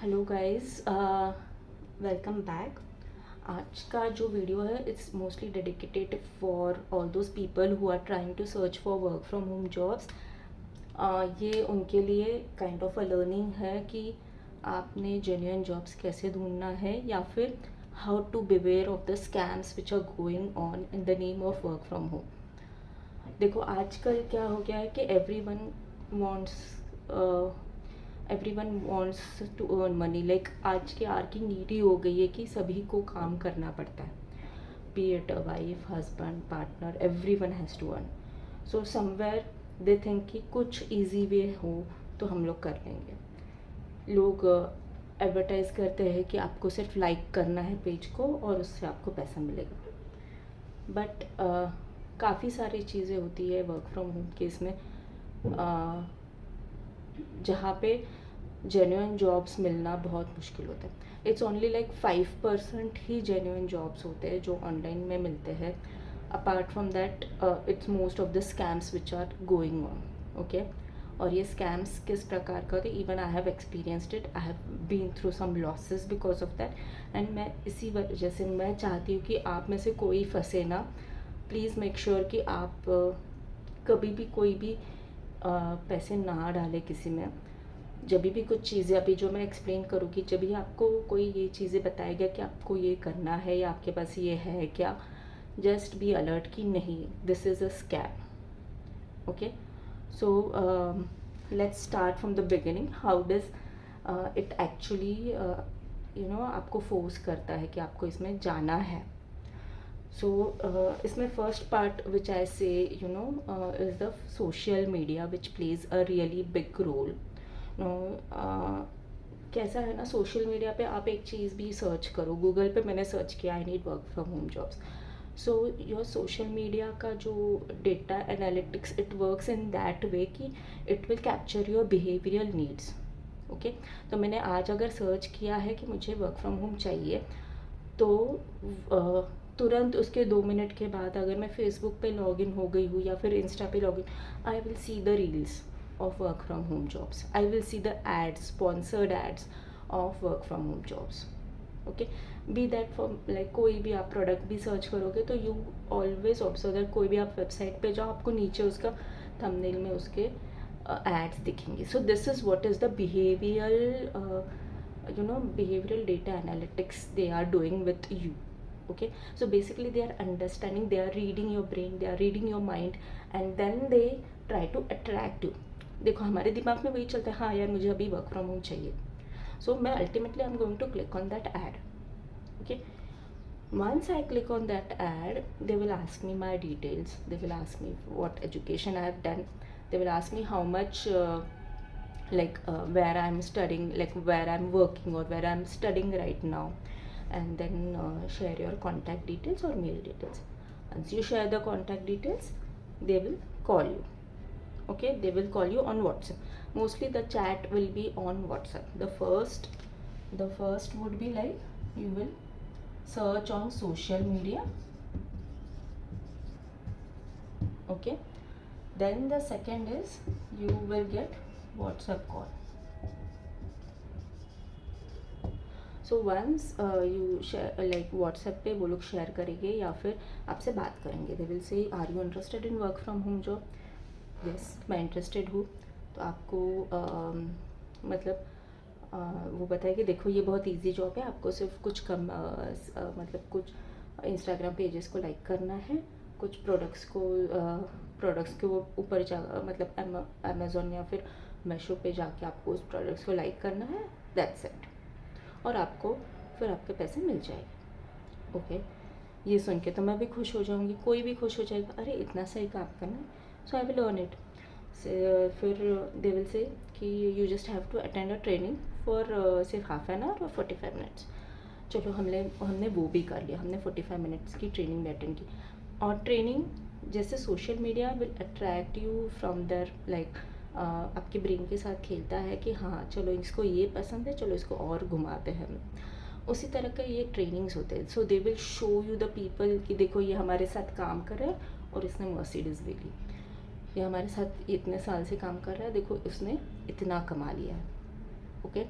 Hello guys, welcome back. आज का जो वीडियो है it's mostly dedicated for all those people who are trying to search for work from home jobs. ये उनके लिए kind of a learning है कि आपने जेन्युइन जॉब्स कैसे ढूंढना है, या फिर how to beware of the scams which are going on in the name of work from home. देखो आजकल क्या हो गया है कि everyone wants to earn money. Like आज की आर की नीड ही हो गई है कि सभी को काम करना पड़ता है, be it a wife, husband, partner, everyone has to earn. So somewhere they think कि कुछ ईजी वे हो तो हम लोग कर लेंगे। लोग एडवर्टाइज़ करते हैं कि आपको सिर्फ लाइक करना है पेज को और उससे आपको पैसा मिलेगा। बट काफ़ी सारी चीज़ें होती है वर्क फ्रॉम होम के इसमें, जहाँ पे जेन्युइन जॉब्स मिलना बहुत मुश्किल होता है। इट्स ओनली लाइक 5% ही जेन्युइन जॉब्स होते हैं जो ऑनलाइन में मिलते हैं। Apart from that it's most of the scams which are going on. Okay, और ये स्कैम्स किस प्रकार का होते हैं, even I have experienced it, I have been through some losses because of that. And मैं इसी वजह से मैं चाहती हूँ कि आप में से कोई फंसे ना। प्लीज़ मेक श्योर कि आप कभी भी कोई भी पैसे ना डालें किसी में। जब भी कुछ चीज़ें अभी जो मैं एक्सप्लेन करूँगी, जब भी आपको कोई ये चीज़ें बताएगा कि आपको ये करना है या आपके पास ये है क्या, जस्ट बी अलर्ट कि नहीं, this is a scam. Okay, so let's start from the beginning. How does it actually आपको फोर्स करता है कि आपको इसमें जाना है। So इसमें first part which I say is the social media which plays a really big role. कैसा है ना, सोशल मीडिया पे आप एक चीज़ भी सर्च करो, गूगल पे मैंने सर्च किया I need work from home jobs. So your social media का जो data analytics it works in that way कि it will capture your behavioural needs. Okay, तो मैंने आज अगर सर्च किया है कि मुझे वर्क फ्रॉम होम चाहिए, तो तुरंत उसके 2 मिनट के बाद अगर मैं फेसबुक पे लॉगिन हो गई हूँ या फिर इंस्टा पे login, I will see the reels of work from home jobs, I will see the ads, sponsored ads of work from home jobs. Okay, be that for like कोई भी आप प्रोडक्ट भी सर्च करोगे तो you always observe that कोई भी आप website पे जाओ, आपको नीचे उसका थंबनेल में उसके एड्स दिखेंगे। सो this is what is the behavioral data analytics they are doing with you. Okay, so basically they are understanding, they are reading your brain, they are reading your mind, and then they try to attract you. देखो हमारे दिमाग में वही चलता है, हाँ यार मुझे अभी वर्क फ्रॉम होम चाहिए, सो मैं ultimately I am going to click on that ad. Okay, once I click on that ad, they will ask me my details, they will ask me what education I have done, they will ask me how much where I'm studying, like where I'm working or where I'm studying right now, and then share your contact details or mail details. Once you share the contact details, they will call you. Okay, they will call you on WhatsApp. Mostly the chat will be on WhatsApp. The first would be like you will search on social media. Okay, then the second is you will get WhatsApp call. So once you share like WhatsApp पे वो लोग share करेंगे या फिर आपसे बात करेंगे, they will say are you interested in work from home job. Yes, मैं इंटरेस्टेड हूँ। तो आपको मतलब वो बताएगी देखो ये बहुत इजी जॉब है, आपको सिर्फ कुछ कम मतलब कुछ इंस्टाग्राम पेजेस को लाइक करना है, कुछ प्रोडक्ट्स के वो ऊपर जा मतलब अमेज़ोन या फिर मीशो पे जाके आपको उस प्रोडक्ट्स को लाइक करना है, दैट्स इट, और आपको फिर आपके पैसे मिल जाएंगे। ओके, ये सुन के तो मैं भी खुश हो जाऊँगी, कोई भी खुश हो जाएगा, अरे इतना सही काम करना है, so I will earn it. फिर दे विल से कि you just have to attend a training for सिर्फ हाफ एन आवर और 45 मिनट्स। चलो हमने वो भी कर लिया, हमने 45 मिनट्स की ट्रेनिंग भी अटेंड की। और ट्रेनिंग जैसे social media will attract you from there, like आपके ब्रेन के साथ खेलता है कि हाँ चलो इसको ये पसंद है, चलो इसको और घुमाते हैं हम, उसी तरह का ये ट्रेनिंग्स होते हैं। So they will show you the people कि देखो ये हमारे साथ काम कर रहा है और इसने मर्सिडीज़ ले ली, ये हमारे साथ इतने साल से काम कर रहा है, देखो उसने इतना कमा लिया है। Okay,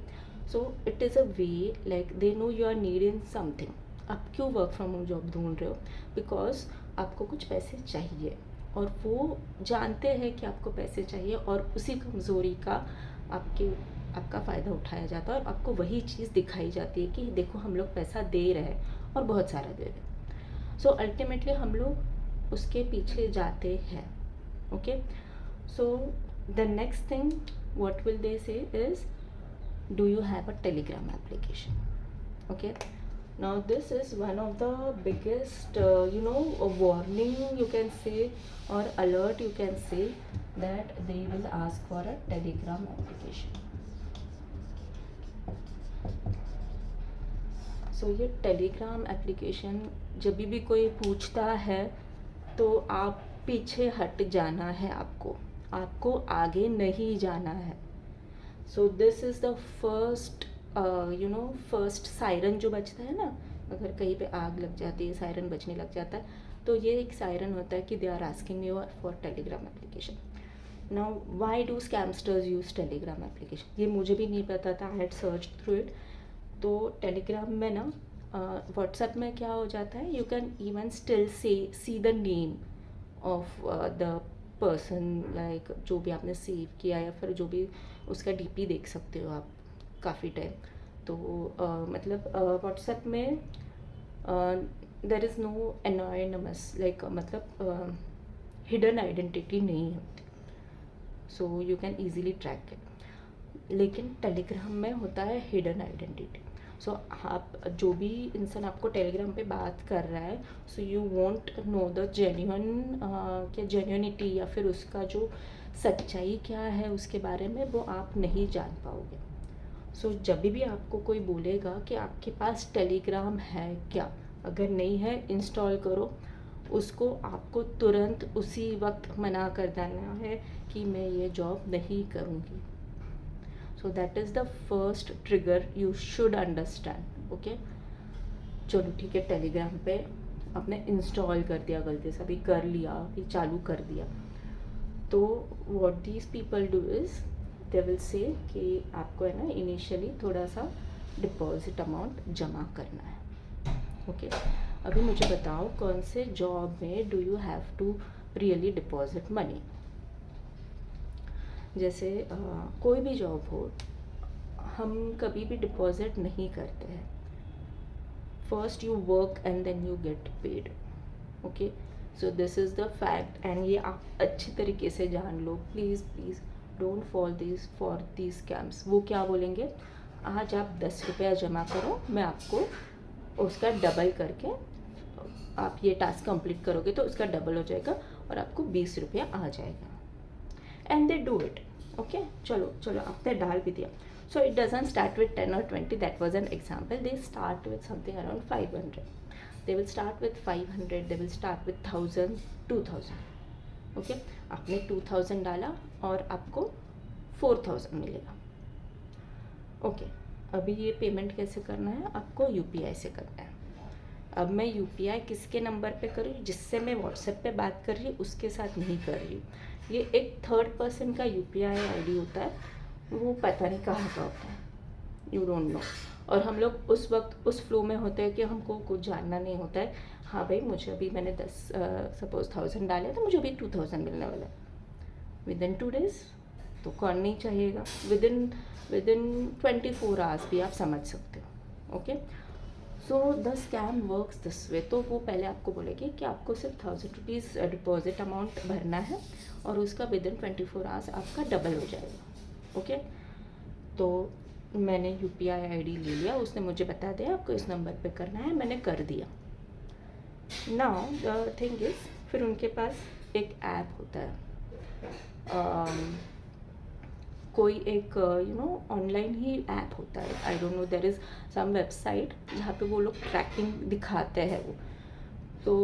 so it is a way like they know you are need in something. आप क्यों वर्क फ्रॉम होम जॉब ढूंढ रहे हो? बिकॉज आपको कुछ पैसे चाहिए, और वो जानते हैं कि आपको पैसे चाहिए, और उसी कमज़ोरी का आपके आपका फ़ायदा उठाया जाता है, और आपको वही चीज़ दिखाई जाती है कि देखो हम लोग पैसा दे रहे हैं और बहुत सारा दे रहे हैं. सो अल्टीमेटली हम लोग उसके पीछे जाते हैं. Okay, so the next thing what will they say is, do you have a Telegram application? Okay, now this is one of the biggest a warning you can say, or alert you can say, that they will ask for a Telegram application. So ये Telegram application जब भी कोई पूछता है तो आप पीछे हट जाना है, आपको आगे नहीं जाना है. सो this is the first first siren जो बजता है ना, अगर कहीं पे आग लग जाती है सायरन बजने लग जाता है, तो ये एक सायरन होता है कि they are asking you for Telegram application. Now why do scamsters use Telegram application? ये मुझे भी नहीं पता था, I had search through it. तो टेलीग्राम में ना, व्हाट्सएप में क्या हो जाता है, you can even still see the name of the person, like जो भी आपने सेव किया, या फिर जो भी उसका डीपी देख सकते हो आप काफ़ी टाइम. तो मतलब व्हाट्सएप में there is no anonymous, like मतलब हिडन आइडेंटिटी नहीं होती, so you can easily track it. लेकिन टेलीग्राम में होता है हिडन आइडेंटिटी. सो आप जो भी इंसान आपको टेलीग्राम पे बात कर रहा है, so you want know the genuine क्या जेन्युइनिटी, या फिर उसका जो सच्चाई क्या है उसके बारे में, वो आप नहीं जान पाओगे. सो जब भी आपको कोई बोलेगा कि आपके पास टेलीग्राम है क्या, अगर नहीं है इंस्टॉल करो, उसको आपको तुरंत उसी वक्त मना कर देना है कि मैं ये जॉब नहीं करूँगी. So that is the first trigger you should understand. Okay, चलो ठीक है, टेलीग्राम पे आपने इंस्टॉल कर दिया, गलती से अभी कर लिया, अभी चालू कर दिया, तो what these people do is they will say कि आपको है ना इनिशियली थोड़ा सा डिपॉजिट अमाउंट जमा करना है. ओके, अभी मुझे बताओ कौन से जॉब में do you have to really deposit money. जैसे कोई भी जॉब हो, हम कभी भी डिपॉजिट नहीं करते हैं. First you work and then you get paid. Okay, so this is the fact, and ये आप अच्छी तरीके से जान लो. Please please don't fall this for the scams. वो क्या बोलेंगे, आज आप 10 रुपया जमा करो, मैं आपको उसका डबल करके, आप ये टास्क कंप्लीट करोगे तो उसका डबल हो जाएगा और आपको 20 रुपया आ जाएगा. And they do it. Okay, चलो चलो आपने डाल भी दिया. So it doesn't start with 10 or 20, that was an example. They start with something around 500. They will start with 500, they will start with 1000, 2000. Okay, आपने 2000 डाला और आपको 4000 मिलेगा. ओके, अभी ये पेमेंट कैसे करना है, आपको यूपीआई से करना है. अब मैं यूपीआई किसके नंबर पे करूँ, जिससे मैं व्हाट्सएप पे बात कर रही हूँ उसके साथ नहीं कर रही हूँ. ये एक थर्ड पर्सन का यूपीआई आईडी होता है, वो पता नहीं कहाँ का होता है, यू डोंट नो. और हम लोग उस वक्त उस फ्लो में होते हैं कि हमको कुछ जानना नहीं होता है. हाँ भाई, मुझे अभी मैंने 10 सपोज 1000 डाले तो मुझे अभी 2000 मिलने वाला है विद इन 2 days. तो कौन नहीं चाहिएगा, विद इन 24 hours भी आप समझ सकते हो. Okay, so the scam works this way. तो वो पहले आपको बोलेगी कि आपको सिर्फ 1000 रुपीज़ डिपॉजिट अमाउंट भरना है और उसका विद इन 24 hours आपका डबल हो जाएगा. ओके, तो मैंने यूपीआई आईडी ले लिया, उसने मुझे बता दिया आपको इस नंबर पे करना है, मैंने कर दिया. नाउ द थिंग इज़, फिर उनके पास एक ऐप होता है, कोई एक ऑनलाइन ही ऐप होता है. I don't know, there is some website जहाँ पे वो लोग ट्रैकिंग दिखाते हैं. वो तो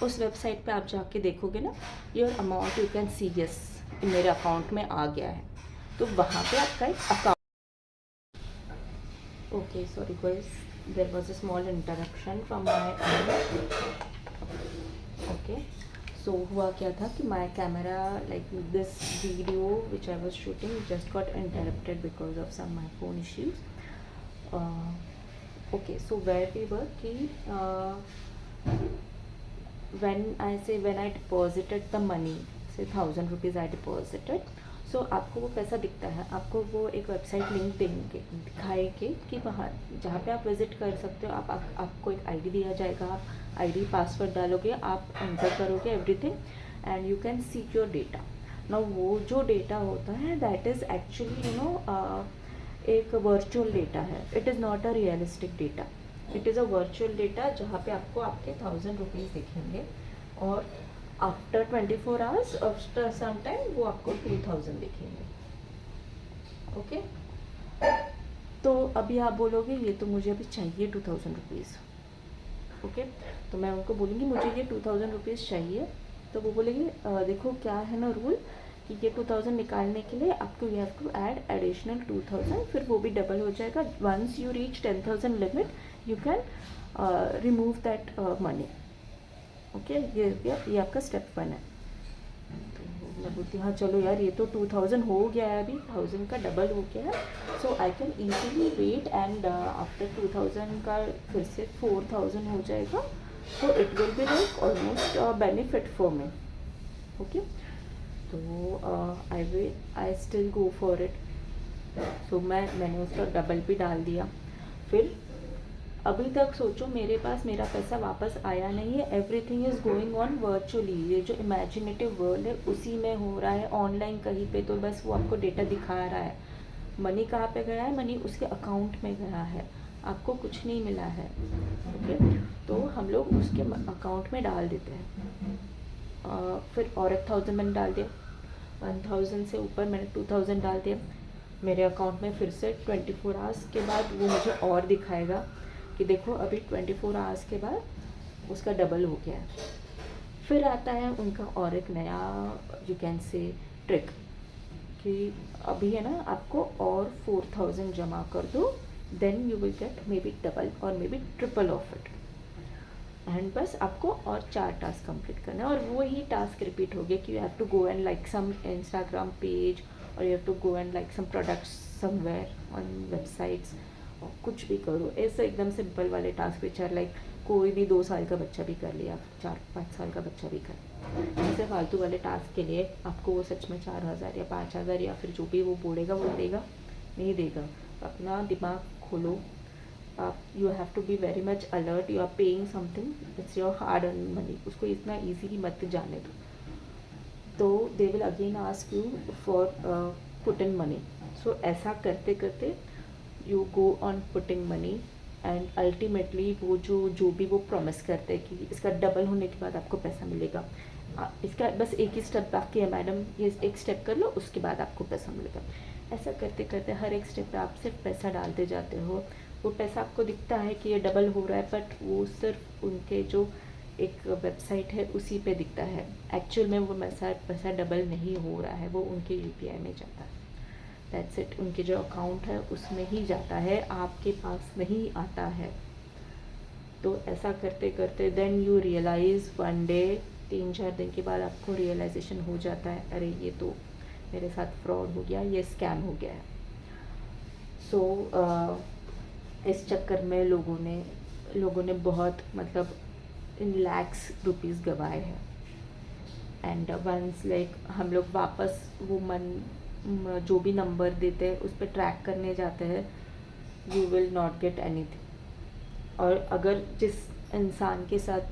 उस वेबसाइट पे आप जाके देखोगे ना, your amount you can see yes मेरे अकाउंट में आ गया है, तो वहाँ पे आपका एक account. Okay, sorry guys, there was a small interruption from my end. Okay, so हुआ क्या था कि my camera like this video which I was shooting just got interrupted because of some my phone issues. Okay, so where we were कि when I deposited the money, say 1,000 rupees I deposited. सो आपको वो पैसा दिखता है, आपको वो एक website link देंगे, दिखाएंगे कि वहाँ जहाँ पे आप विज़िट कर सकते हो. आपको एक आईडी दिया जाएगा, आप आईडी पासवर्ड डालोगे, आप एंटर करोगे everything and you can see your data. ना वो जो डेटा होता है दैट इज़ एक्चुअली एक वर्चुअल डेटा है. It is not a realistic data, it is a virtual data जहाँ पे आपको आपके 1,000 रुपीज़ दिखेंगे और after 24 hours after some time वो आपको 2,000 दिखेंगे. ओके, तो अभी आप बोलोगे ये तो मुझे अभी चाहिए 2,000 रुपीज़. ओके, तो मैं उनको बोलूँगी मुझे ये 2,000 रुपीज़ चाहिए. तो वो बोलेंगे देखो क्या है ना रूल कि ये 2,000 निकालने के लिए आपको you have to add additional 2,000, फिर वो भी डबल हो जाएगा. Once you reach 10,000 limit you can remove that money. Okay, ये आपका स्टेप 1 है. तो मैं बोलती हाँ चलो यार ये तो 2,000 हो गया है, अभी 1,000 का डबल हो गया है. So I can easily wait and after 2,000 का फिर से 4,000 हो जाएगा. So it will be like almost benefit for me. Okay, तो I still go for it. So मैंने उसका डबल भी डाल दिया. फिर अभी तक सोचो मेरे पास मेरा पैसा वापस आया नहीं है. Everything is going on virtually. ये जो इमेजिनेटिव वर्ल्ड है उसी में हो रहा है, ऑनलाइन कहीं पे तो बस वो आपको डेटा दिखा रहा है. मनी कहाँ पे गया है? मनी उसके अकाउंट में गया है, आपको कुछ नहीं मिला है. ओके, तो हम लोग उसके अकाउंट में डाल देते हैं. फिर और 1,000 मैंने डाल दिया, 1,000 से ऊपर मैंने 2,000 डाल दिया. मेरे अकाउंट में फिर से 24 आवर्स के बाद वो मुझे और दिखाएगा कि देखो अभी 24 आवर्स के बाद उसका डबल हो गया है. फिर आता है उनका और एक नया यू कैन से ट्रिक कि अभी है ना आपको और 4,000 जमा कर दो, then you will get may be double और may be triple of it. And बस आपको और 4 टास्क कंप्लीट करना है और वो ही टास्क रिपीट हो गया कि you have to go and like some Instagram page और you have to go and like some products somewhere on websites और कुछ भी करो. ऐसे एकदम सिंपल वाले टास्क विच आर लाइक कोई भी 2 साल का बच्चा भी कर लिया, 4-5 साल का बच्चा भी कर. ऐसे फालतू वाले टास्क के लिए आपको वो सच में 4,000 या 5,000 या फिर जो भी वो बोलेगा वो देगा नहीं देगा. अपना दिमाग खोलो. आप you have to be very much alert. You are paying something, it's your hard earn money. उसको इतना ईजीली मत जाने दो. तो they will again ask you for put in money. So ऐसा करते करते you go on putting money and ultimately वो जो भी वो प्रॉमिस करते हैं कि इसका डबल होने के बाद आपको पैसा मिलेगा. इसका बस एक ही स्टेप बाकी है मैडम, ये एक स्टेप कर लो उसके बाद आपको पैसा मिलेगा. ऐसा करते करते हर एक स्टेप पे आप सिर्फ पैसा डालते जाते हो. वो पैसा आपको दिखता है कि ये डबल हो रहा है, बट वो सिर्फ उनके जो एक वेबसाइट है उसी पे दिखता है. एक्चुअल में वो पैसा डबल नहीं हो रहा है, वो उनके यूपीआई में जाता है. That's it. उनके जो अकाउंट है उसमें ही जाता है, आपके पास नहीं आता है. तो ऐसा करते करते then you realise one day, 3-4 दिन के बाद आपको रियलाइजेशन हो जाता है अरे ये तो मेरे साथ फ्रॉड हो गया, ये स्कैम हो गया है. सो इस चक्कर में लोगों ने बहुत मतलब इन लैक्स रुपीज़ गंवाए हैं. एंड वंस लाइक हम लोग वापस वो जो भी नंबर देते हैं उस पर ट्रैक करने जाते हैं, you will not get anything. और अगर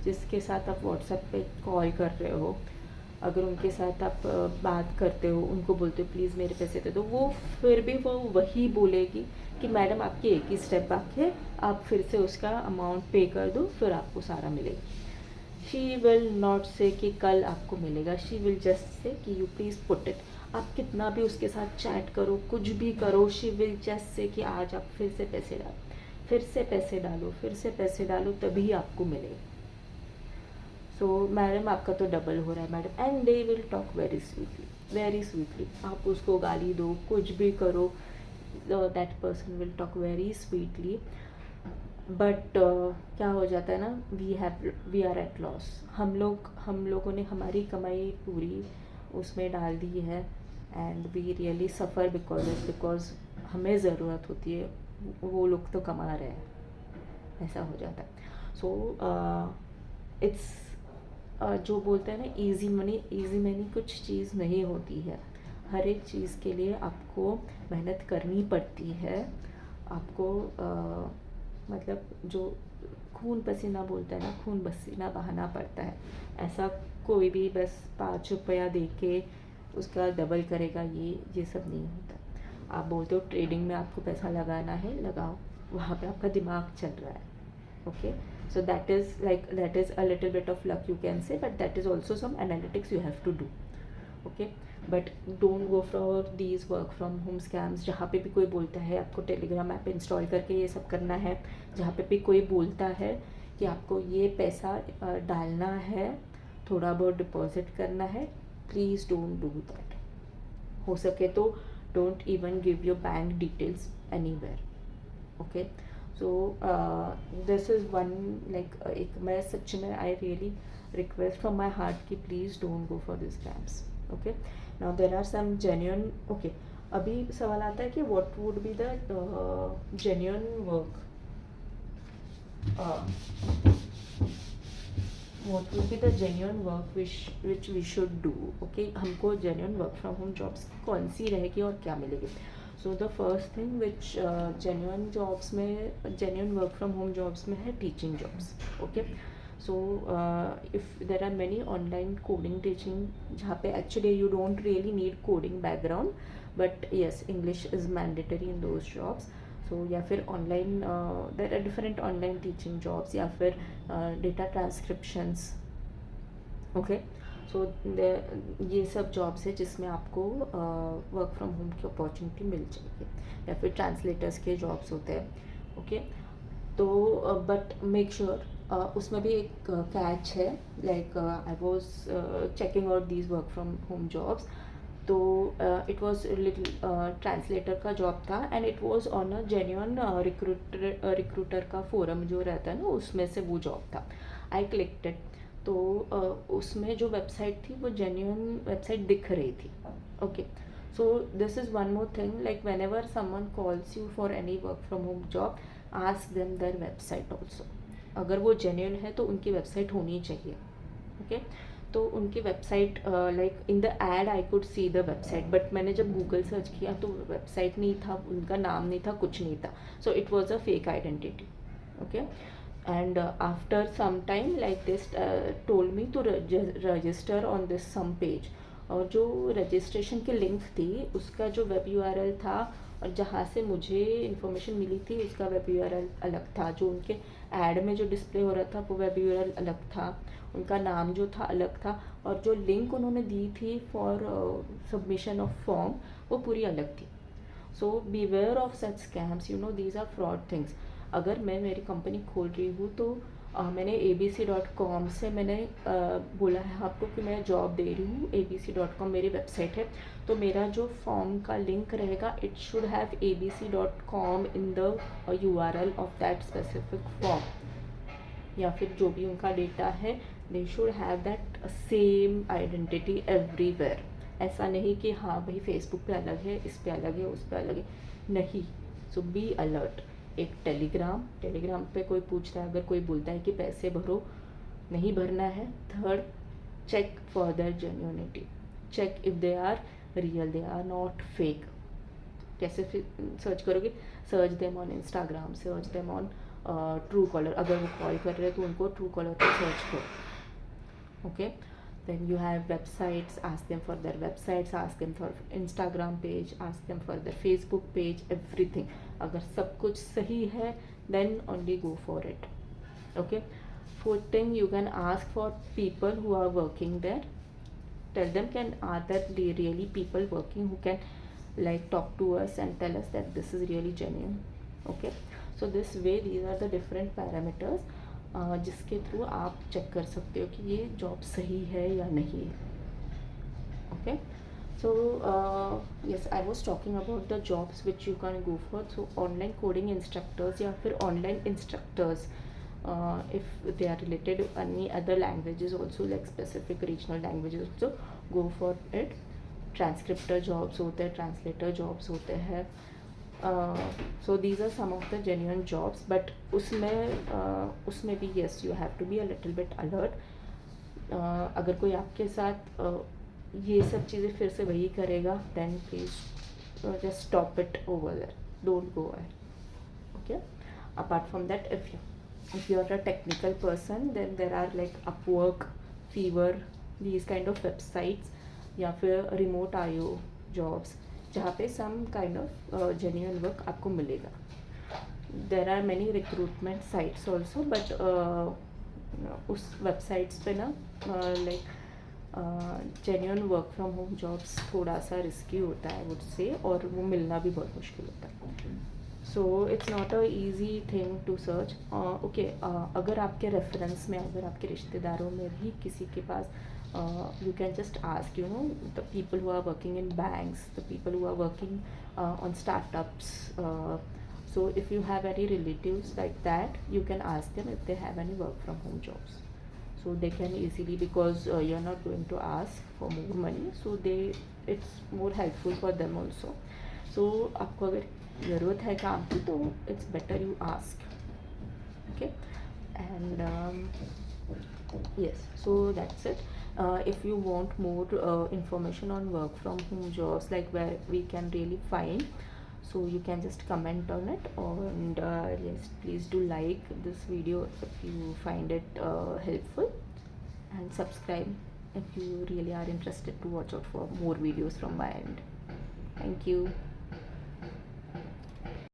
जिसके साथ आप व्हाट्सएप पे कॉल कर रहे हो, अगर उनके साथ आप बात करते हो, उनको बोलते हो प्लीज़ मेरे पैसे दे दो, वो फिर भी वो वही बोलेगी कि मैडम आपकी एक ही स्टेप बाकी है, आप फिर से उसका अमाउंट पे कर दो फिर आपको सारा मिलेगा. शी विल नॉट से कि कल आपको मिलेगा. शी विल जस्ट से कि यू प्लीज़ पुट इट. आप कितना भी उसके साथ चैट करो, कुछ भी करो, शी विल जस्ट से कि आज आप फिर से पैसे डालो, फिर से पैसे डालो तभी आपको मिलेगा. सो मैडम आपका तो डबल हो रहा है madam. And they will talk very sweetly. आप उसको गाली दो, कुछ भी करो, that person will talk very sweetly. But क्या हो जाता है ना, वी आर एट लॉस। हम लोगों ने हमारी कमाई पूरी उसमें डाल दी है, and we really suffer because हमें ज़रूरत होती है, वो लोग तो कमा रहे हैं, ऐसा हो जाता है। सो इट्स जो बोलते हैं ना, इजी मनी कुछ चीज़ नहीं होती है। हर एक चीज़ के लिए आपको मेहनत करनी पड़ती है। आपको मतलब जो खून पसीना बोलता है ना, खून पसीना बहाना पड़ता है। ऐसा कोई भी बस 5 रुपया दे के उसका डबल करेगा, ये सब नहीं होता। आप बोलते हो ट्रेडिंग में आपको पैसा लगाना है, लगाओ, वहाँ पे आपका दिमाग चल रहा है। Okay, so that is a little bit of luck you can say, but that is also some analytics you have to do. Okay, but don't go for these work from home scams जहाँ पे भी कोई बोलता है आपको Telegram app install करके ये सब करना है, जहाँ पे भी कोई बोलता है कि आपको ये पैसा डालना है, थोड़ा बहुत डिपॉजिट करना है, प्लीज़ डोंट डू दैट। हो सके तो don't even give your bank details anywhere. Okay, so this is one like, एक मैं सच में I really request from my heart कि please don't go for this scams. Okay, now there are some genuine. Okay, अभी सवाल आता है कि what would be the genuine work, what will be the genuine work which we should do। okay, हमको genuine work from home jobs कौन सी रहेगी और क्या मिलेगी। so the first thing which genuine jobs में, genuine work from home jobs में है teaching jobs। okay, so if there are many online coding teaching जहाँ पे actually you don't really need coding background, but yes, English is mandatory in those jobs। So या फिर online there are different online teaching jobs, या फिर data ट्रांसक्रिप्शंस। Okay, सो ये सब jobs है जिसमें आपको वर्क फ्रॉम होम की अपॉर्चुनिटी मिल जाएगी, या फिर ट्रांसलेटर्स के जॉब्स होते हैं। ओके, तो बट मेक श्योर उसमें भी एक कैच है, like I was checking out these work from home jobs. तो इट वॉज लिटिल ट्रांसलेटर का जॉब था, and it was on a genuine recruiter का फोरम जो रहता है ना, उसमें से वो जॉब था। आई क्लिक्टेड, तो उसमें जो वेबसाइट थी वो जेन्युइन वेबसाइट दिख रही थी। Okay, so this is one more thing, like when ever someone calls you for any work from home job, ask them their website also. अगर वो जेन्युइन है तो उनकी वेबसाइट होनी चाहिए। ओके, तो उनकी website, like in the ad I could see the website, but मैंने जब गूगल सर्च किया तो वेबसाइट नहीं था, उनका नाम नहीं था, कुछ नहीं था। So it was a fake identity. Okay, and after some time like this told me to register on this some page, और जो रजिस्ट्रेशन की लिंक थी उसका जो वेब यूआरएल था और जहाँ से मुझे इन्फॉर्मेशन मिली थी उसका वेब यूआरएल अलग था, जो उनके ऐड में जो डिस्प्ले हो रहा था वो वेब यूआरएल अलग था, उनका नाम जो था अलग था, और जो लिंक उन्होंने दी थी फॉर सबमिशन ऑफ फॉर्म वो पूरी अलग थी। So beware of such scams, you know these are fraud things. अगर मैं मेरी कंपनी खोल रही हूँ तो मैंने abc.com से मैंने बोला है आपको कि मैं जॉब दे रही हूँ, abc.com मेरी वेबसाइट है, तो मेरा जो फॉर्म का लिंक रहेगा it should have abc.com in the URL of that specific form, या फिर जो भी उनका डेटा है they should have that same identity everywhere. ऐसा नहीं कि हाँ भाई फेसबुक पे अलग है, इस पे अलग है, उस पे अलग है, नहीं। सो बी अलर्ट। एक टेलीग्राम पे कोई पूछता है, अगर कोई बोलता है कि पैसे भरो, नहीं भरना है। Third, check for their genuinity, check if they are real, they are not fake. कैसे सर्च करोगे? Search them on Instagram, search them on Truecaller. अगर वो कॉल कर रहे हैं तो उनको ट्रू कॉलर पर सर्च करो। Okay, then you have websites, ask them for their websites, ask them for Instagram page, ask them for their Facebook page, everything। अगर सब कुछ सही है then only go for it। okay, fourth thing, you can ask for people who are working there, tell them can are there really people working who can like talk to us and tell us that this is really genuine। okay, so this way these are the different parameters जिसके through आप check कर सकते हो कि ये job सही है या नहीं। Okay, So yes, I was talking about the jobs which you can go for. So online coding instructors या फिर online instructors, if they are related to any other languages also, like specific regional languages also, go for it. Transcriptor jobs होते हैं, translator jobs होते हैं. So these are some of the genuine jobs, but उसमें भी yes you have to be a little bit alert. अगर कोई आपके साथ ये सब चीज़ें फिर से वही करेगा, then please just stop it over there, don't go ahead. Okay, apart from that, if you are a technical person, then there are like Upwork, Fiverr, these kind of websites, या फिर remote IO jobs जहाँ पे some kind of genuine work आपको मिलेगा. There are many recruitment sites also, but उस websites पे ना like genuine work from home jobs थोड़ा सा risky होता है, I would say, और वो मिलना भी बहुत मुश्किल होता है. So it's not a easy thing to search. Okay, अगर आपके रेफरेंस में, अगर आपके रिश्तेदारों में भी किसी के पास, you can just ask, you know, the people who are working in banks, the people who are working on startups. So if you have any relatives like that, you can ask them if they have any work from home jobs. So they can easily, because you're not going to ask for more money, so it's more helpful for them also. So आपको अगर ज़रूरत है काम की, तो it's better you ask. Okay, and yes, so that's it. If you want more information on work from home jobs, like where we can really find, so you can just comment on it, and yes, please do like this video if you find it helpful, and subscribe if you really are interested to watch out for more videos from my end. Thank you.